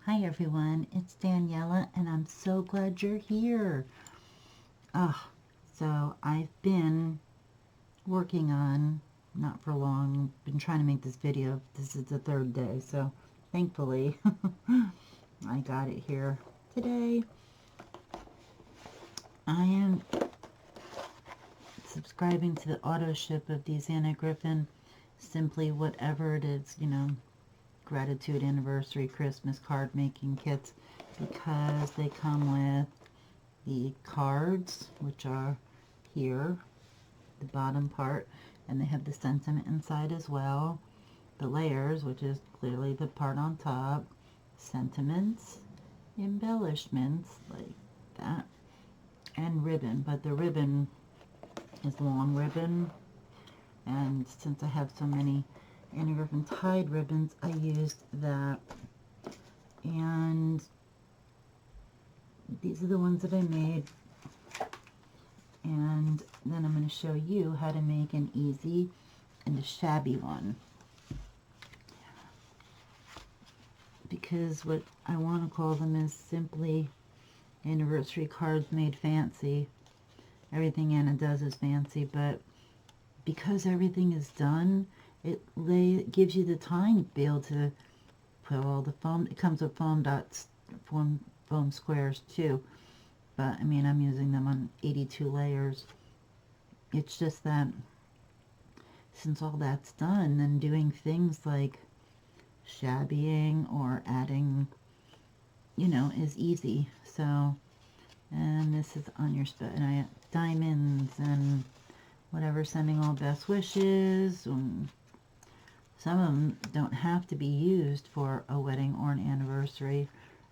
Hi everyone, it's Daniella and I'm so glad you're here. So I've been working on, not for long, been trying to make this video. This is the third day, so thankfully I got it here today. I am subscribing to the auto ship of these Griffin, simply whatever it is, gratitude, anniversary, Christmas card making kits, because they come with the cards, which are here, the bottom part, and they have the sentiment inside as well, the layers, which is clearly the part on top, sentiments, embellishments like that, and ribbon, but the ribbon is long ribbon, and since I have so many Annie Griffin tied ribbons, I used that. And these are the ones that I made, and then I'm going to show you how to make an easy and a shabby one, because what I want to call them is simply anniversary cards made fancy. Everything Anna does is fancy, but because everything is done, it gives you the time to be able to put all the foam. It comes with foam dots, foam squares too, but I mean, I'm using them on 82 layers. It's just that since all that's done, then doing things like shabbying or adding, is easy. So, and this is on your spot, and I have diamonds and whatever, sending all best wishes. Some of them don't have to be used for a wedding or an anniversary.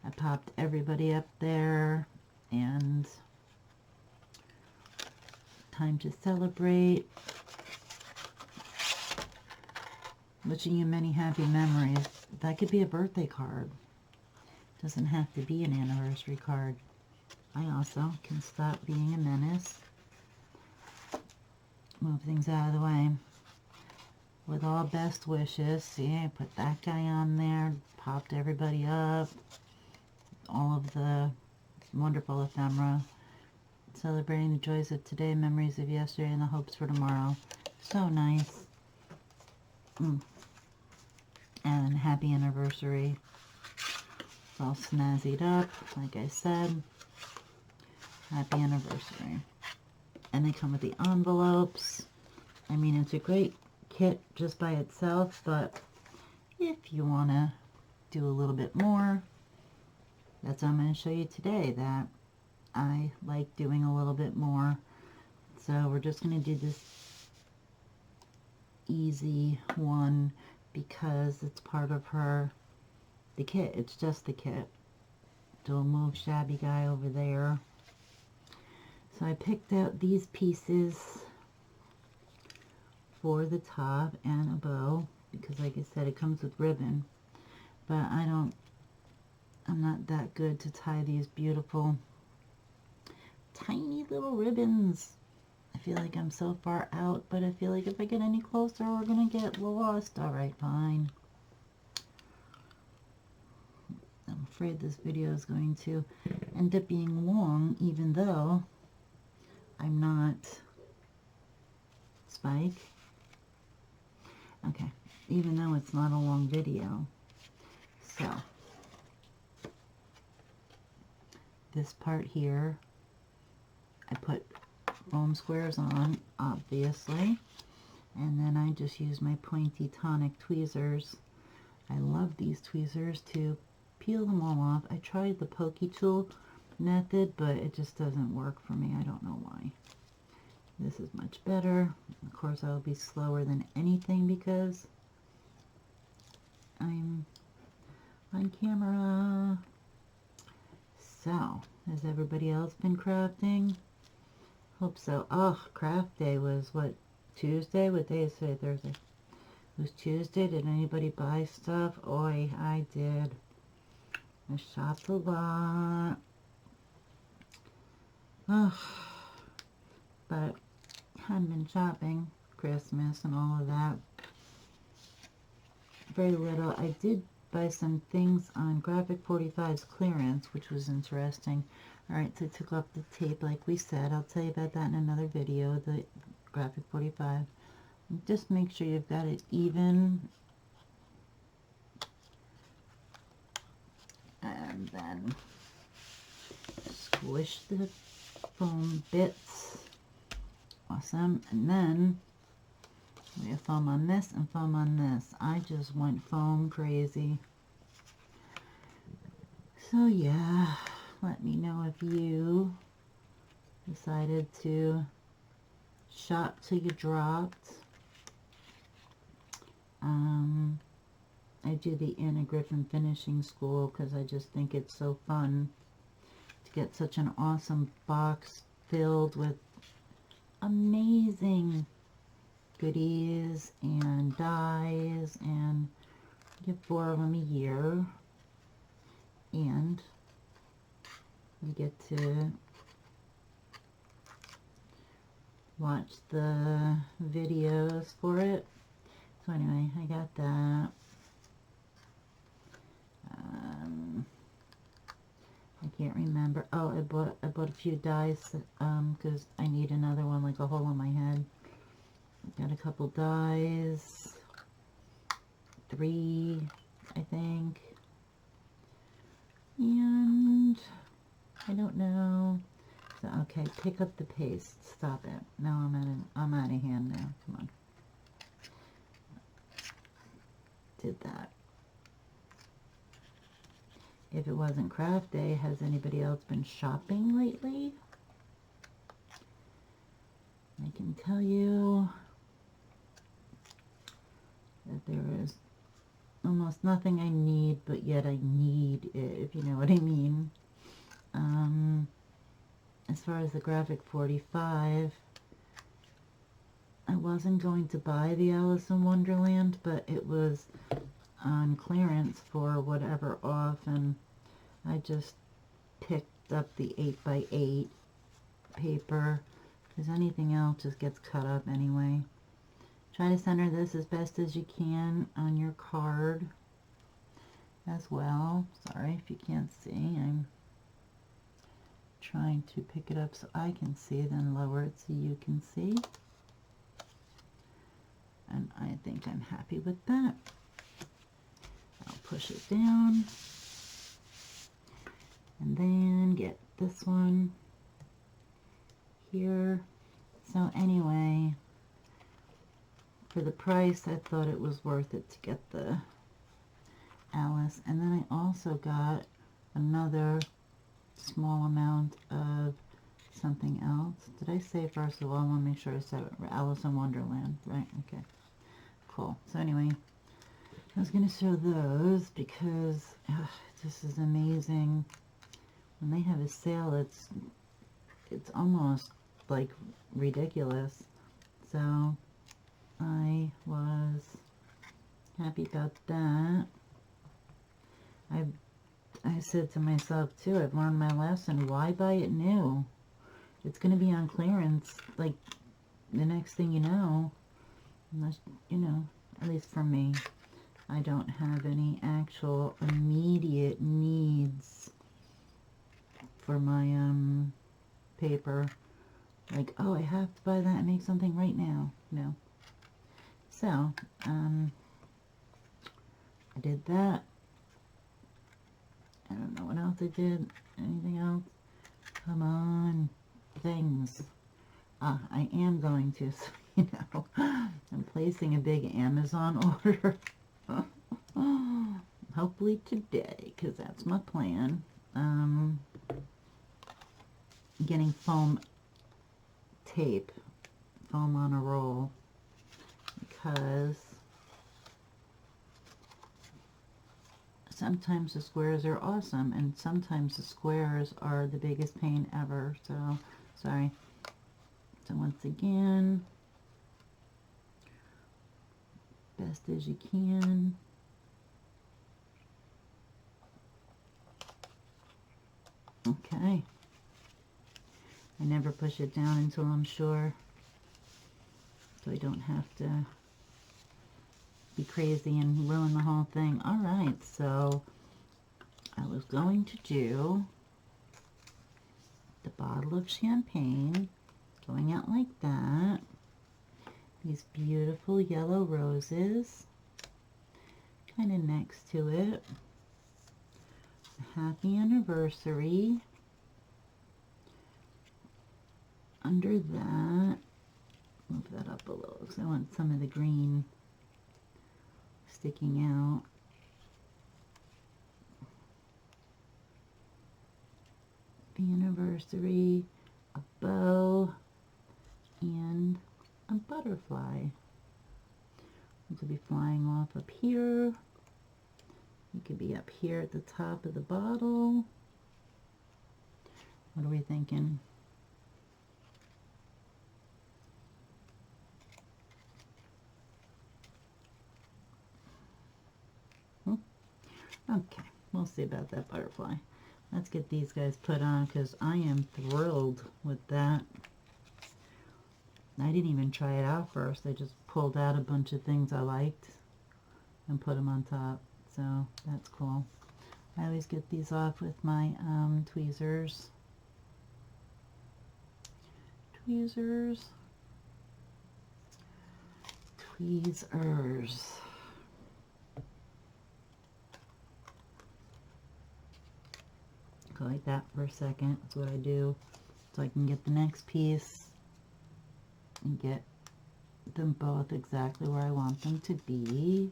I popped everybody up there, and time to celebrate. Wishing you many happy memories. That could be a birthday card. Doesn't have to be an anniversary card. I also can stop being a menace. Move things out of the way. With all best wishes. See, I put that guy on there. Popped everybody up. All of the wonderful ephemera. Celebrating the joys of today, memories of yesterday, and the hopes for tomorrow. So nice. And happy anniversary. It's all snazzied up, like I said. Happy anniversary. And they come with the envelopes. I mean, it's a great kit just by itself, but if you want to do a little bit more, that's what I'm going to show you today, that I like doing a little bit more. So we're just going to do this easy one because it's part of the kit. It's just the kit. Don't move shabby guy over there. So I picked out these pieces for the top and a bow because, like I said, it comes with ribbon, but I'm not that good to tie these beautiful tiny little ribbons. I feel like I'm so far out, but I feel like if I get any closer, we're gonna get lost. All right, fine. I'm afraid this video is going to end up being long, even though I'm not Spike. Okay, even though it's not a long video. So, this part here, I put foam squares on, obviously, and then I just use my pointy tonic tweezers. I love these tweezers to peel them all off. I tried the pokey tool method, but it just doesn't work for me. I don't know why. This is much better. Of course, I'll be slower than anything because I'm on camera. So, has everybody else been crafting? Hope so. Oh, craft day was what, Tuesday? What day is today? Thursday. It was Tuesday. Did anybody buy stuff? Oi, I did. I shopped a lot. Oh, but hadn't been shopping. Christmas and all of that. Very little. I did buy some things on Graphic 45's clearance, which was interesting. Alright, so I took off the tape like we said. I'll tell you about that in another video, the Graphic 45. Just make sure you've got it even. And then squish the foam bits. Awesome. And then we have foam on this and foam on this. I just went foam crazy. So yeah, let me know if you decided to shop till you dropped. I do the Griffin finishing school because I just think it's so fun to get such an awesome box filled with amazing goodies and dies, and get 4 of them a year, and you get to watch the videos for it. So anyway, I got that. I can't remember. Oh, I bought a few dies because I need another one, like a hole in my head. Got a couple dies, 3, I think, and I don't know. So okay, pick up the paste. Stop it. Now I'm out of hand now. Come on. Did that. If it wasn't craft day, has anybody else been shopping lately? I can tell you that there is almost nothing I need, but yet I need it, if you know what I mean. As far as the Graphic 45, I wasn't going to buy the Alice in Wonderland, but it was on clearance for whatever off, and I just picked up the 8x8 paper, because anything else just gets cut up anyway. Try to center this as best as you can on your card as well. Sorry if you can't see. I'm trying to pick it up so I can see, then lower it so you can see. And I think I'm happy with that. I'll push it down. And then get this one here. So anyway, for the price, I thought it was worth it to get the Alice. And then I also got another small amount of something else. Did I say first of all? I want to make sure I said Alice in Wonderland, right? Okay, cool. So anyway, I was going to show those because this is amazing. When they have a sale, it's almost like ridiculous. So I was happy about that. I said to myself too, I've learned my lesson. Why buy it new? It's going to be on clearance like the next thing you know. Unless, you know, at least for me, I don't have any actual immediate needs for my paper. Like, oh, I have to buy that and make something right now. No. So, I did that. I don't know what else I did. Anything else? Come on. Things. I am going to, so, you know, I'm placing a big Amazon order. Hopefully today, because that's my plan. Getting foam tape, foam on a roll, because sometimes the squares are awesome, and sometimes the squares are the biggest pain ever. So, sorry. So once again, best as you can. Okay. I never push it down until I'm sure, so I don't have to be crazy and ruin the whole thing. All right, so I was going to do the bottle of champagne going out like that. These beautiful yellow roses kind of next to it. Happy anniversary under that. Move that up a little because I want some of the green sticking out. The anniversary, a bow, and a butterfly. It could be flying off up here. It could be up here at the top of the bottle. What are we thinking? Okay, we'll see about that butterfly. Let's get these guys put on because I am thrilled with that. I didn't even try it out first. I just pulled out a bunch of things I liked and put them on top. So that's cool. I always get these off with my tweezers. Tweezers. Go like that for a second. That's what I do. So I can get the next piece and get them both exactly where I want them to be.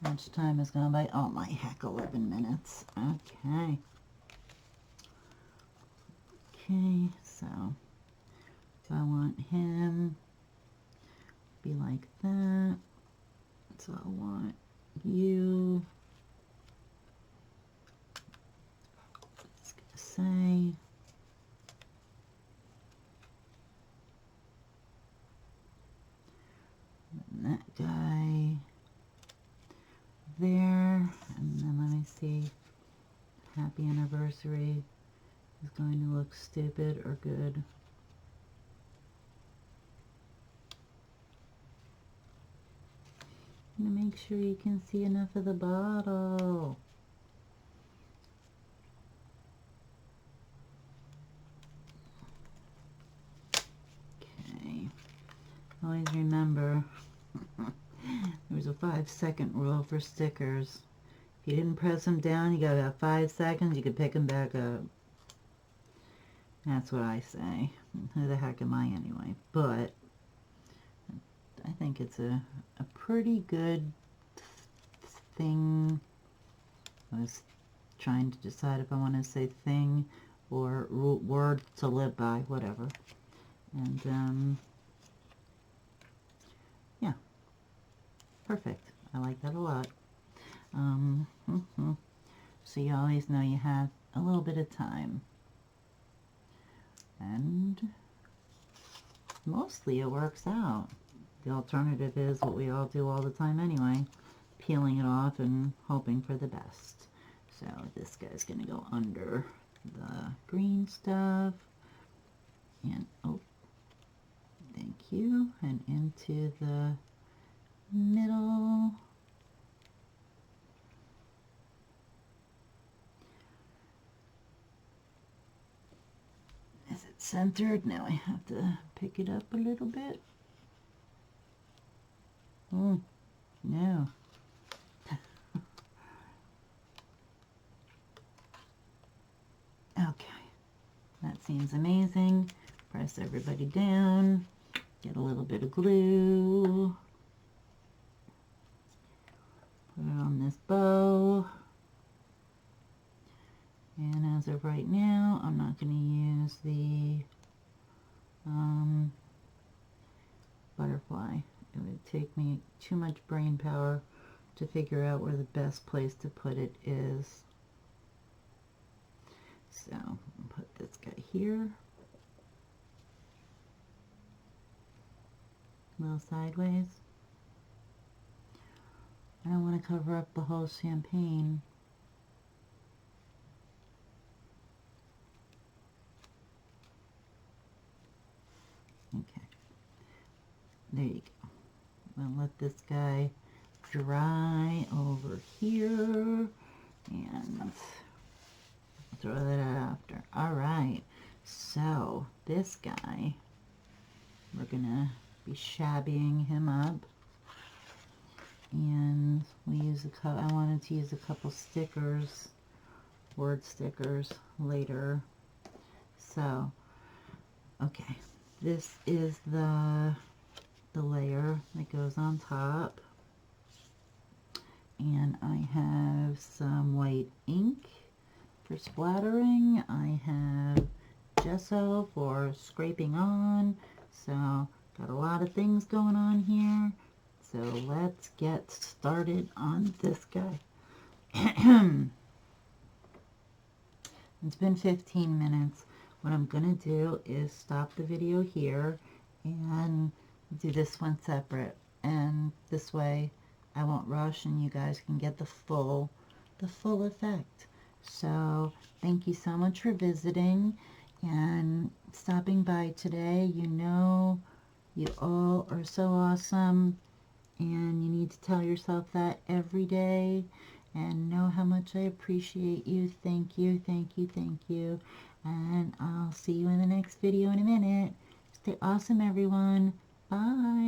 How much time has gone by? Oh my heck, 11 minutes. Okay. Okay, so I want him to be like that. So I want you, it's gonna say, and that guy there, and then let me see, happy anniversary is going to look stupid or good. I'm going to make sure you can see enough of the bottle. Okay, always remember there's a 5-second rule for stickers. If you didn't press them down, you got about 5 seconds, you can pick them back up. That's what I say. Who the heck am I anyway? But I think it's a pretty good thing. I was trying to decide if I want to say thing or word to live by, whatever. And yeah, perfect. I like that a lot. So you always know you have a little bit of time. And mostly it works out. The alternative is what we all do all the time anyway, peeling it off and hoping for the best. So this guy's going to go under the green stuff, and oh, thank you, and into the middle. Is it centered? Now I have to pick it up a little bit. Oh, no. Okay, that seems amazing. Press everybody down, get a little bit of glue, put it on this bow, and as of right now, I'm not going to use the butterfly. It would take me too much brain power to figure out where the best place to put it is. So I'll put this guy here, a little sideways. I don't want to cover up the whole champagne. Okay, there you go. I'll let this guy dry over here and throw that out after. All right, so this guy, we're gonna be shabbying him up, and I wanted to use a couple stickers, word stickers later. So, okay, this is the layer that goes on top, and I have some white ink for splattering. I have gesso for scraping on. So got a lot of things going on here. So let's get started on this guy. It's been 15 minutes. What I'm gonna do is stop the video here and do this one separate, and this way I won't rush and you guys can get the full effect. So thank you so much for visiting and stopping by today. You know, you all are so awesome, and you need to tell yourself that every day and know how much I appreciate you. Thank you, thank you, thank you. And I'll see you in the next video in a minute. Stay awesome, everyone. Bye.